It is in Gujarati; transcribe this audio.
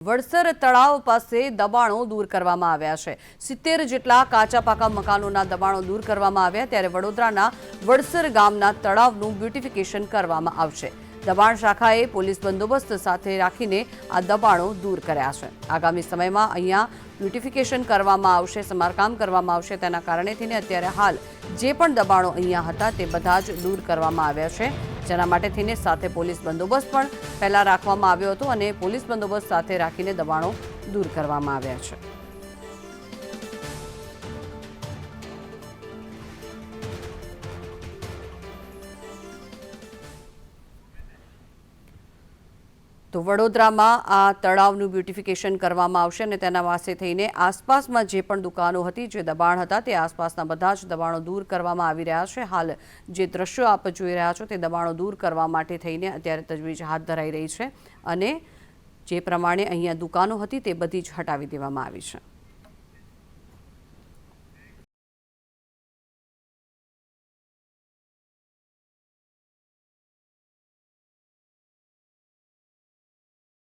વડસર તળાવ પાસે દબાણો દૂર કરવામાં આવ્યા છે। 70 જેટલા કાચા પાકા મકાનોના દબાણો દૂર કરવામાં આવ્યા ત્યારે વડોદરાના વડસર ગામના તળાવનું બ્યુટિફિકેશન કરવામાં આવશે। દબાણ શાખાએ પોલીસ બંદોબસ્ત સાથે રાખીને આ દબાણો દૂર કર્યા છે। આગામી સમયમાં અહીંયા બ્યુટિફિકેશન કરવામાં આવશે, સમારકામ કરવામાં આવશે। તેના કારણે થઈને અત્યારે હાલ જે પણ દબાણો અહીંયા હતા તે બધા જ દૂર કરવામાં આવ્યા છે, જેના માટે થઈને સાથે પોલીસ બંદોબસ્ત પણ પહેલા રાખવામાં આવ્યો હતો અને પોલીસ બંદોબસ્ત સાથે રાખીને દબાણો દૂર કરવામાં આવ્યા છે। તો વડોદરામાં આ તળાવનું બ્યુટિફિકેશન કરવામાં આવશે અને તેના પાસે થઈને આસપાસમાં જે પણ દુકાનો હતી, જે દબાણ હતા, તે આસપાસના બધા જ દબાણો દૂર કરવામાં આવી રહ્યા છે। હાલ જે દ્રશ્યો આપ જોઈ રહ્યા છો તે દબાણો દૂર કરવા માટે થઈને અત્યારે તજવીજ હાથ ધરાઈ રહી છે અને જે પ્રમાણે અહીંયા દુકાનો હતી તે બધી જ હટાવી દેવામાં આવી છે।